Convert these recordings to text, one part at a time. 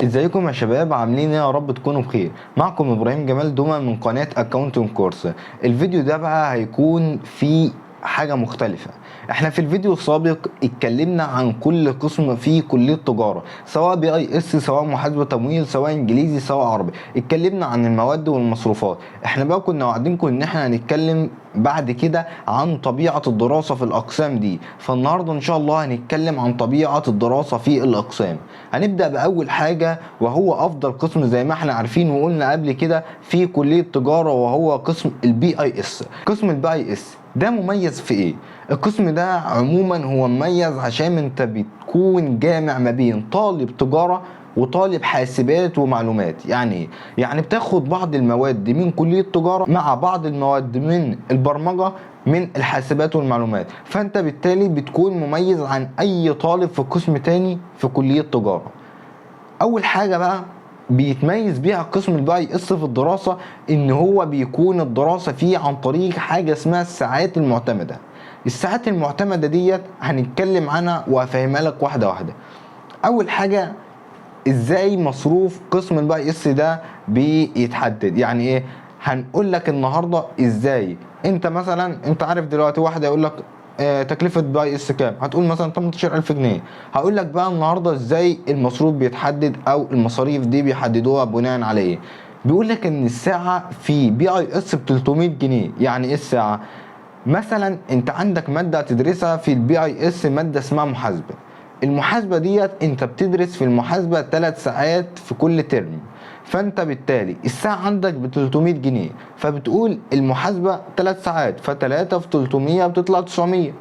ازيكم يا شباب؟ عاملين ايه؟ يا رب تكونوا بخير. معكم ابراهيم جمال دوما من قناة اكاونتنج كورس. الفيديو ده بقى هيكون فيه حاجة مختلفة. احنا في الفيديو السابق اتكلمنا عن كل قسم في كلية تجارة، سواء بي اي اس، سواء محاسبة تمويل، سواء انجليزي، سواء عربي. اتكلمنا عن المواد والمصروفات. احنا بقى كنا واعدينكم ان احنا هنتكلم بعد كده عن طبيعة الدراسة في الأقسام دي. فالنهاردة إن شاء الله هنتكلم عن طبيعة الدراسة في الأقسام. هنبدأ بأول حاجة وهو أفضل قسم زي ما احنا عارفين وقلنا قبل كده في كلية تجارة، وهو قسم البي اي اس. قسم البي اي اس ده مميز في ايه؟ القسم ده عموما هو مميز عشان انت بتكون جامع ما بين طالب تجارة وطالب حاسبات ومعلومات. يعني ايه؟ يعني بتاخد بعض المواد من كلية تجارة مع بعض المواد من البرمجة من الحاسبات والمعلومات، فانت بالتالي بتكون مميز عن اي طالب في قسم تاني في كلية تجارة. اول حاجة بقى بيتميز بيها قسم البي اي اس في الدراسة ان هو بيكون الدراسة فيه عن طريق حاجة اسمها الساعات المعتمدة. الساعات المعتمدة ديت هنتكلم عنها وهفهمها لك واحدة واحدة. اول حاجة، ازاي مصروف قسم البي اس ده بيتحدد؟ يعني ايه؟ هنقول لك النهارده ازاي انت مثلا، انت عارف دلوقتي واحد يقول لك تكلفة باي اس كام؟ هتقول مثلا 18000 جنيه. هقول لك بقى النهارده ازاي المصروف بيتحدد، او المصاريف دي بيحددوها بناء على ايه. بيقول لك ان الساعة في بي اي اس ب 300 جنيه. يعني ايه الساعة؟ مثلا انت عندك مادة هتدرسها في البي اي اس، مادة اسمها محاسبة. المحاسبة ديت انت بتدرس في المحاسبة 3 ساعات في كل ترم، فانت بالتالي الساعة عندك ب 300 جنيه، فبتقول المحاسبة 3 ساعات، ف3 في 300 بتطلع 900.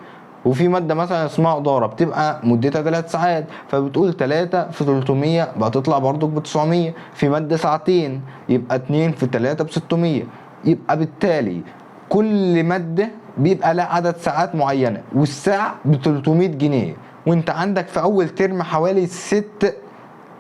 وفي مادة مثلا اسمها إدارة بتبقى مدتها 3 ساعات، فبتقول 3 في 300 بتطلع برضك ب 900. في مادة ساعتين يبقى 2 في 3 ب 600. يبقى بالتالي كل مادة بيبقى لها عدد ساعات معينة، والساعة ب 300 جنيه. وانت عندك في اول ترم حوالي 6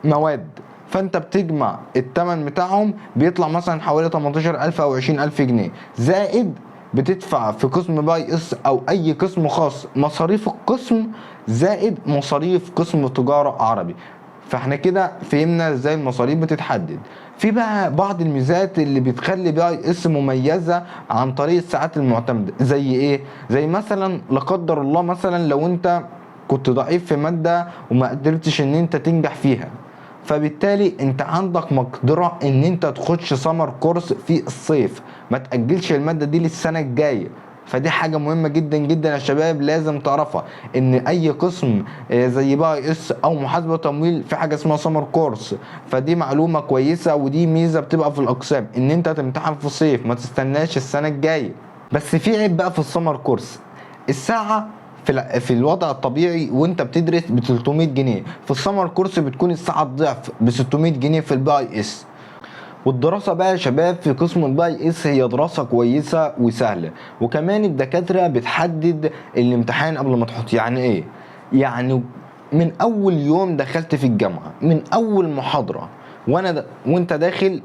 مواد، فانت بتجمع التمن بتاعهم بيطلع مثلا حوالي 18000 او 20000 جنيه، زائد بتدفع في قسم باي اس او اي قسم خاص مصاريف القسم، زائد مصاريف قسم تجارة عربي. فاحنا كده فهمنا ازاي المصاريف بتتحدد. في بقى بعض الميزات اللي بتخلي بي اي اس مميزه عن طريق الساعات المعتمده. زي ايه؟ زي مثلا لا قدر الله، مثلا لو انت كنت ضعيف في ماده وما قدرتش ان انت تنجح فيها، فبالتالي انت عندك مقدره ان انت تخش سمر كورس في الصيف، ما تاجلش الماده دي للسنه الجايه. فدي حاجة مهمة جدا جدا يا شباب لازم تعرفها، ان اي قسم زي باي اس او محاسبة تمويل في حاجة اسمها سمر كورس. فدي معلومة كويسة، ودي ميزة بتبقى في الاقسام ان انت تمتحن في الصيف، ما تستناش السنة الجاية. بس في عيب بقى في السمر كورس. الساعة في الوضع الطبيعي وانت بتدرس ب 300 جنيه، في السمر كورس بتكون الساعة الضعف ب 600 جنيه في الباي اس. والدراسة بقى يا شباب في قسم الباي اس هي دراسة كويسة وسهلة، وكمان الدكاترة بتحدد الامتحان قبل ما تحط. يعني ايه؟ يعني من اول يوم دخلت في الجامعة، من اول محاضرة وانت داخل،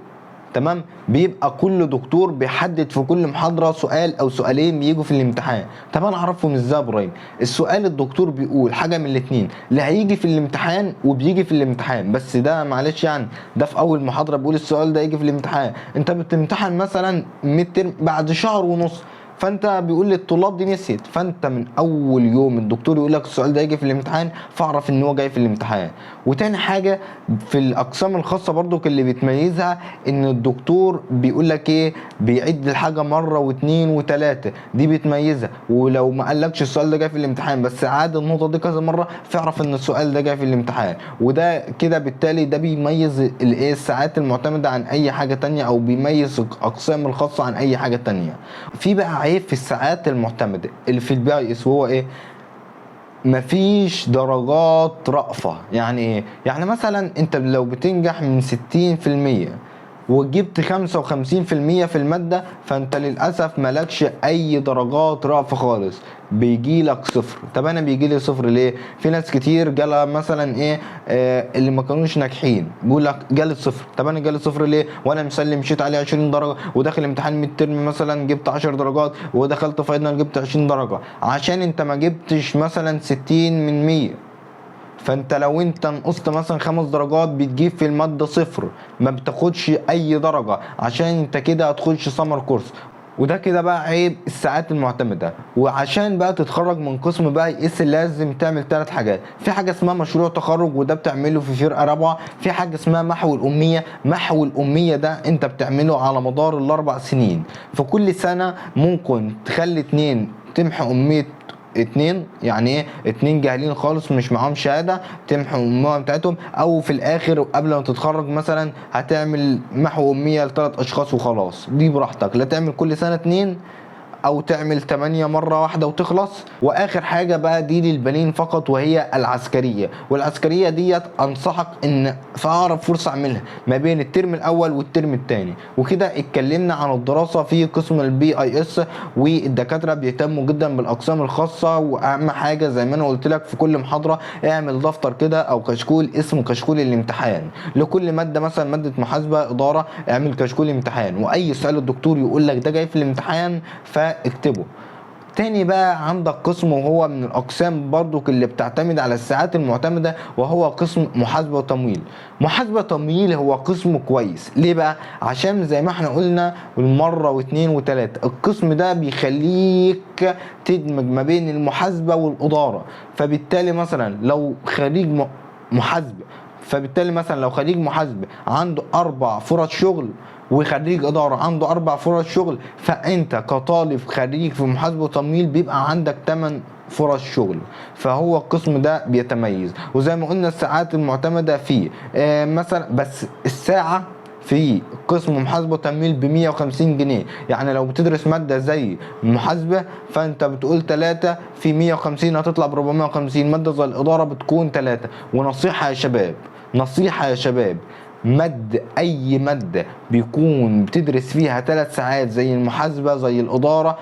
تمام، بيبقى كل دكتور بيحدد في كل محاضره سؤال او سؤالين بيجوا في الامتحان. طب انا اعرفهم ازاي يا ابراهيم؟ السؤال الدكتور بيقول حاجه من الاثنين، لا هيجي في الامتحان وبيجي في الامتحان، بس ده معلش يعني ده في اول محاضره بيقول السؤال ده يجي في الامتحان. انت بتمتحن مثلا ميد ترم بعد شهر ونص، فانت بيقول للطلاب دي نسيت، فانت من اول يوم الدكتور يقول لك السؤال ده يجي في الامتحان، فاعرف ان هو جاي في الامتحان. وتاني حاجه في الاقسام الخاصه برضو اللي بتميزها ان الدكتور بيقول لك ايه، بيعد الحاجه مره واثنين وثلاثه، دي بتميزها. ولو ما قالكش السؤال ده جاي في الامتحان بس عاد النقطه دي كذا مره، فاعرف ان السؤال ده جاي في الامتحان. وده كده بالتالي ده بيميز الايه، الساعات المعتمده عن اي حاجه تانية، او بيميز الاقسام الخاصه عن اي حاجه تانية. في بقى عيب في الساعات المعتمده اللي في البي اي اس، وهو ايه؟ مفيش درجات رأفة. يعني ايه؟ يعني مثلا انت لو بتنجح من 60% وجبت 55% في المادة، فانت للأسف ملكش أي درجات رأفة خالص، بيجيلك صفر. طب أنا بيجيلي صفر ليه؟ في ناس كتير جالها مثلا إيه، اللي ما كانوش ناجحين بيقول لك جالي صفر. طب أنا جالي صفر ليه؟ وأنا مسلم مشيت عليه 20 درجة، وداخل امتحان ميد ترم مثلا جبت 10 درجات، ودخلت فاينل جبت 20 درجة، عشان أنت ما جبتش مثلا 60 من 100. فانت لو انت نقصت مثلا 5 درجات بتجيب في المادة 0، ما بتاخدش اي درجة، عشان انت كده هتخش سمر كورس. وده كده بقى عيب الساعات المعتمدة. وعشان بقى تتخرج من قسم بقى يقيس لازم تعمل 3 حاجات. في حاجة اسمها مشروع تخرج، وده بتعمله في فرقة رابعة. في حاجة اسمها محو الأمية. محو الأمية ده انت بتعمله على مدار ال4 سنين. في كل سنة ممكن تخلي 2 تمحي أمية 2، يعني ايه 2 جاهلين خالص مش معاهم شهاده تمحوا الاميه بتاعتهم، او في الاخر قبل ما تتخرج مثلا هتعمل محو اميه ل3 اشخاص وخلاص. دي براحتك، لا تعمل كل سنه 2 او تعمل 8 مرة واحدة وتخلص. واخر حاجة بقى دي للبنين فقط، وهي العسكرية. والعسكرية ديت انصحك ان في اقرب فرصة اعملها ما بين الترم الاول والترم الثاني. وكده اتكلمنا عن الدراسة في قسم البي اي اس، والدكاترة بيهتموا جدا بالاقسام الخاصة. واهم حاجة زي ما انا قلت لك في كل محاضرة، اعمل دفتر كده او كشكول اسمه كشكول الامتحان لكل مادة. مثلا مادة محاسبة ادارة اعمل كشكول امتحان، واي سؤال الدكتور يقول لك ده جاي في الامتحان فاكتبه. تاني بقى عندك قسم وهو من الاقسام برضو اللي بتعتمد على الساعات المعتمده، وهو قسم محاسبه وتمويل. محاسبه وتمويل هو قسم كويس ليه بقى؟ عشان زي ما احنا قلنا المره واثنين وثلاثه، القسم ده بيخليك تدمج ما بين المحاسبه والاداره. فبالتالي مثلا لو خريج محاسبه، فبالتالي مثلا لو خريج محاسبه عنده 4 فرص شغل، وخريج اداره عنده 4 فرص شغل، فانت كطالب خريج في محاسبه وتمويل بيبقى عندك 8 فرص شغل. فهو القسم ده بيتميز. وزي ما قلنا الساعات المعتمده فيه مثلا، بس الساعه في قسم محاسبه وتمويل ب 150 جنيه. يعني لو بتدرس ماده زي محاسبه فانت بتقول 3 في 150 هتطلع ب 450. ماده زي الاداره بتكون 3. ونصيحه يا شباب، نصيحه يا شباب، اي ماده بيكون بتدرس فيها 3 ساعات زي المحاسبه زي الاداره،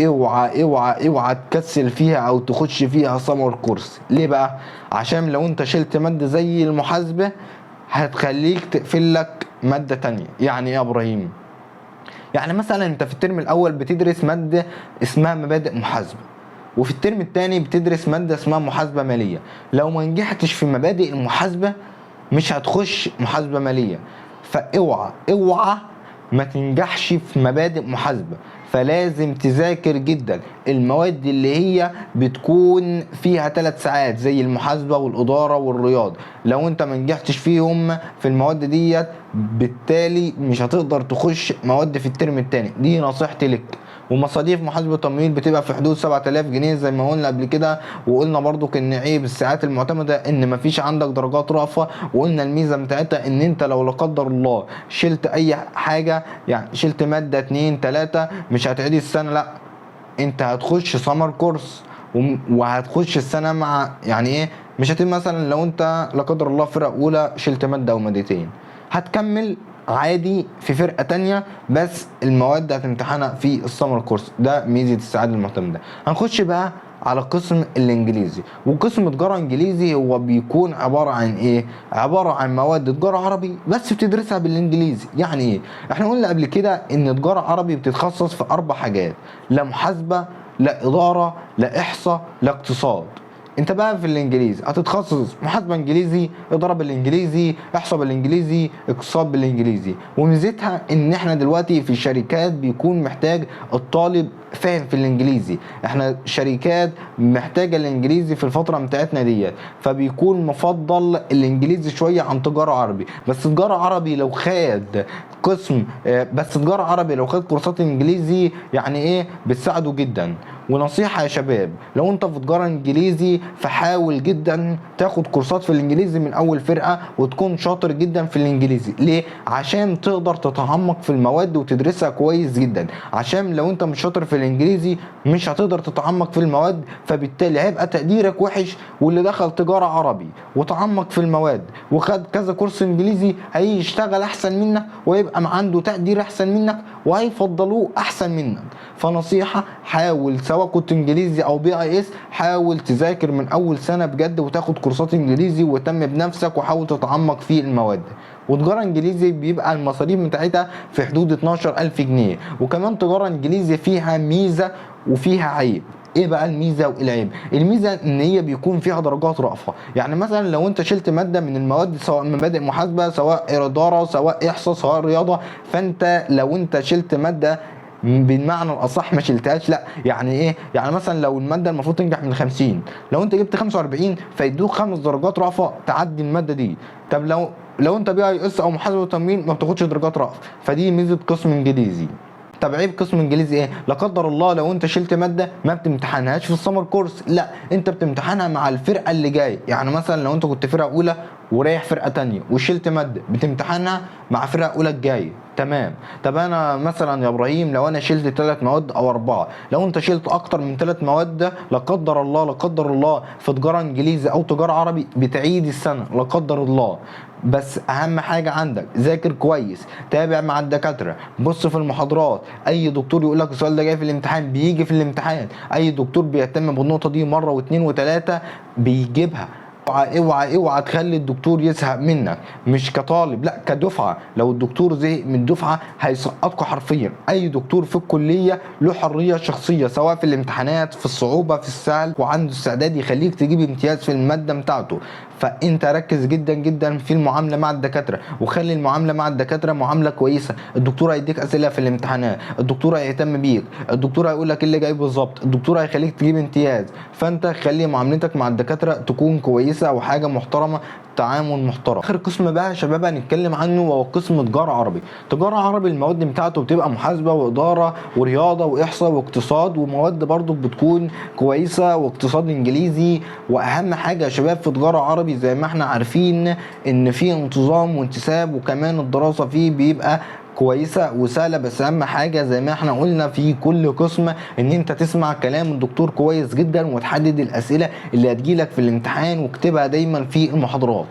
اوعى اوعى اوعى تكسل فيها او تخش فيها سمر كورس. ليه بقى؟ عشان لو انت شلت ماده زي المحاسبه هتخليك تقفل لك ماده تانية. يعني ايه يا ابراهيم؟ يعني مثلا انت في الترم الاول بتدرس ماده اسمها مبادئ محاسبه، وفي الترم الثاني بتدرس ماده اسمها محاسبه ماليه. لو ما نجحتش في مبادئ المحاسبه مش هتخش محاسبه ماليه. فاوعى اوعى ما تنجحش في مبادئ محاسبه. فلازم تذاكر جدا المواد اللي هي بتكون فيها 3 ساعات زي المحاسبه والاداره والرياض. لو انت ما نجحتش فيهم في المواد ديت بالتالي مش هتقدر تخش مواد في الترم الثاني. دي نصيحتي لك. ومصاريف محاسبه التمويل بتبقى في حدود 7000 جنيه زي ما قلنا قبل كده. وقلنا برضو ان عيب الساعات المعتمده ان مفيش عندك درجات رأفة. وقلنا الميزه بتاعتها ان انت لو لا قدر الله شلت اي حاجه، يعني شلت ماده 2 3 مش هتعيد السنه، لا انت هتخش سمر كورس وهتخش السنه مع يعني ايه، مش هتبقى مثلا لو انت لا قدر الله فرقه اولى شلت ماده او مادتين هتكمل عادي في فرقه تانية، بس المواد هتمتحنها في السمر كورس. ده ميزه الساعات المعتمده. هنخش بقى على قسم الانجليزي. وقسم تجاره انجليزي هو بيكون عباره عن ايه؟ عباره عن مواد تجاره عربي بس بتدرسها بالانجليزي. يعني ايه؟ احنا قلنا قبل كده ان تجاره عربي بتتخصص في 4 حاجات: لا محاسبه، لا اداره، لا احصاء، لا اقتصاد. انت بقى في الانجليزي هتتخصص محاسبه انجليزي، اداره بالانجليزي، احصاء بالانجليزي، اقتصاد بالانجليزي. وميزتها ان احنا دلوقتي في الشركات بيكون محتاج الطالب فاهم في الانجليزي. احنا شركات محتاجه الانجليزي في الفتره بتاعتنا ديت، فبيكون مفضل الانجليزي شويه عن تجاره عربي. بس تجاره عربي لو خد قسم بس تجاره عربي لو خد كورسات انجليزي يعني ايه بتساعده جدا. ونصيحه يا شباب، لو انت في تجاره انجليزي فحاول جدا تاخد كورسات في الانجليزي من اول فرقه وتكون شاطر جدا في الانجليزي. ليه؟ عشان تقدر تتعمق في المواد وتدرسها كويس جدا. عشان لو انت مش شاطر في الانجليزي مش هتقدر تتعمق في المواد، فبالتالي هيبقى تقديرك وحش. واللي دخل تجاره عربي وتعمق في المواد وخد كذا كورس انجليزي هيشتغل احسن منك ويبقى عنده تقدير احسن منك وهيفضلوه احسن منك. فنصيحه، حاول سواء كنت انجليزي او بي اي اس حاول تذاكر من اول سنه بجد وتاخد كورسات انجليزي واهتم بنفسك وحاول تتعمق في المواد. وتجاره انجليزي بيبقى المصاريف بتاعتها في حدود 12000 جنيه. وكمان تجاره انجليزي فيها ميزه وفيها عيب. ايه بقى الميزه وايه العيب؟ الميزه ان هي بيكون فيها درجات رأفة. يعني مثلا لو انت شلت ماده من المواد، سواء مبادئ محاسبه، سواء اداره، سواء احصاء، سواء رياضه، فانت لو انت شلت ماده بالمعنى الاصح ما شلتهاش، لا يعني ايه؟ يعني مثلا لو الماده المفروض تنجح من 50، لو انت جبت 45 فيدوك 5 درجات رأفة تعدي الماده دي. طب لو انت بي اي اس او محاسبه وتمويل ما بتاخدش درجات رأفة. فدي ميزه قسم انجليزي. طب عيب قسم انجليزي ايه؟ لا قدر الله لو انت شلت ماده ما بتمتحنهاش في السمر كورس، لا انت بتمتحنها مع الفرقه اللي جايه. يعني مثلا لو انت كنت فرقه اولى ورايح فرقه تانية وشلت ماده، بتمتحنها مع فرقه اولى الجايه. تمام. طب انا مثلا يا ابراهيم لو انا شلت 3 مواد او 4، لو انت شلت اكتر من 3 مواد لا قدر الله، لا قدر الله، في تجاره انجليزي او تجاره عربي بتعيد السنه لا قدر الله. بس اهم حاجه عندك ذاكر كويس، تابع مع الدكاتره، بص في المحاضرات. اي دكتور يقول لك السؤال ده جاي في الامتحان بيجي في الامتحان. اي دكتور بيهتم بالنقطه دي مره واثنين وثلاثه بيجيبها. اوعى اوعى اوعى تخلي الدكتور يزهق منك، مش كطالب لا كدفعه. لو الدكتور زهق من الدفعه هيسقطكوا حرفيا. اي دكتور في الكليه له حريه شخصيه، سواء في الامتحانات، في الصعوبه، في السهل، وعنده استعداد يخليك تجيب امتياز في الماده بتاعته. فانت ركز جدا جدا في المعامله مع الدكاتره، وخلي المعامله مع الدكاتره معامله كويسه. الدكتور هيديك اسئله في الامتحانات، الدكتور هيهتم بيك، الدكتور هيقول لك ايه اللي جاي بالظبط، الدكتور هيخليك تجيب امتياز. فانت خلي معاملتك مع الدكاتره تكون كويسه وحاجه محترمه، تعامل محترم. اخر قسم بقى يا شباب هنتكلم عنه وهو قسم تجاره عربي. تجاره عربي المواد بتاعته بتبقى محاسبه واداره ورياضه واحصاء واقتصاد، ومواد برضو بتكون كويسه، واقتصاد انجليزي. واهم حاجه يا شباب في تجاره عربي زي ما احنا عارفين ان في انتظام وانتساب، وكمان الدراسه فيه بيبقى كويسه وسهله. بس اهم حاجه زي ما احنا قلنا في كل قسم ان انت تسمع كلام الدكتور كويس جدا، وتحدد الاسئله اللي هتجيلك في الامتحان واكتبها دايما في المحاضرات.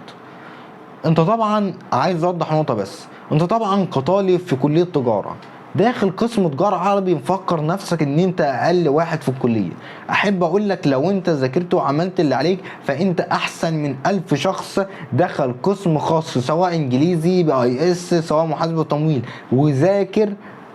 انت طبعا عايز اوضح نقطه بس، انت طبعا كطالب في كليه تجاره داخل قسم تجاره عربي مفكر نفسك ان انت اقل واحد في الكليه. احب اقول لك لو انت ذاكرت وعملت اللي عليك فانت احسن من 1000 شخص دخل قسم خاص، سواء انجليزي باي اس، سواء محاسبه وتمويل، وذاكر.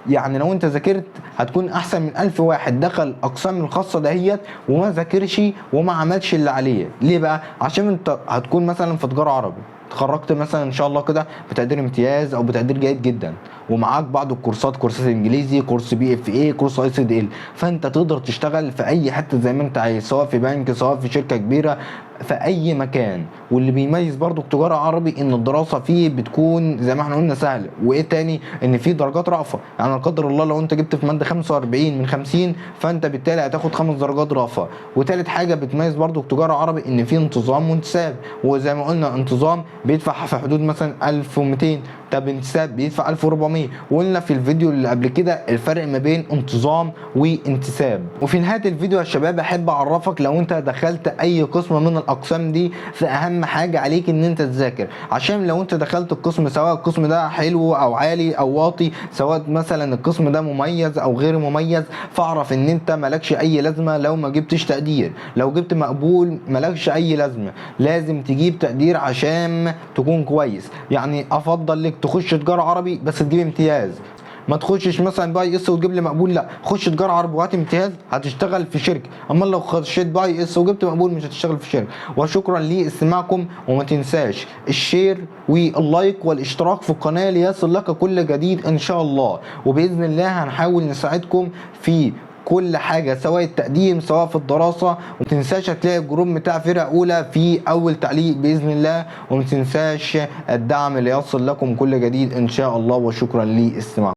يعني لو انت ذاكرت هتكون احسن من 1000 واحد دخل اقسام الخاصه دهيت وما ذاكرش وما عملش اللي عليه. ليه بقى؟ عشان انت هتكون مثلا في تجاره عربي اتخرجت مثلا ان شاء الله كده بتقدير امتياز او بتقدير جيد جدا، ومعاك بعض الكورسات، كورسات انجليزي، كورس بي اف اي، كورس اي سي دي ال، فانت تقدر تشتغل في اي حته زي ما انت عايز، سواء في بنك، سواء في شركه كبيره، في اي مكان. واللي بيميز برضو التجاره عربي ان الدراسه فيه بتكون زي ما احنا قلنا سهله. وايه تاني؟ ان فيه درجات رأفة. يعني لا قدر الله لو انت جبت في ماده 45 من 50 فانت بالتالي هتاخد 5 درجات رأفة. وتالت حاجه بتميز برضو التجاره عربي ان فيه انتظام وانتساب. وزي ما قلنا انتظام بيدفع في حدود مثلا 1200، طب انتساب بيدفع 1400. وقلنا في الفيديو اللي قبل كده الفرق ما بين انتظام وانتساب. وفي نهايه الفيديو يا شباب احب اعرفك لو انت دخلت اي قسم من الاقسام دي فاهم حاجه عليك ان انت تذاكر. عشان لو انت دخلت القسم سواء القسم ده حلو او عالي او واطي، سواء مثلا القسم ده مميز او غير مميز، فاعرف ان انت مالكش اي لازمه لو ما جبتش تقدير. لو جبت مقبول مالكش اي لازمه، لازم تجيب تقدير عشان تكون كويس. يعني افضل لك تخش تجاره عربي بس تجيب امتياز، ما تخشش مثلا باي اس وتجيب لي مقبول، لا خش تجاره عربي وهات امتياز هتشتغل في شركه. اما لو خشيت باي اس وجبت مقبول مش هتشتغل في شركه. وشكرا لاستماعكم، وما تنساش الشير واللايك والاشتراك في القناه ليصل لك كل جديد ان شاء الله. وباذن الله هنحاول نساعدكم في كل حاجه، سواء التقديم سواء في الدراسه. وما تنساش هتلاقي الجروب بتاع فرقه اولى في اول تعليق باذن الله. وما تنساش الدعم ليصل لكم كل جديد ان شاء الله. وشكرا لاستماعكم.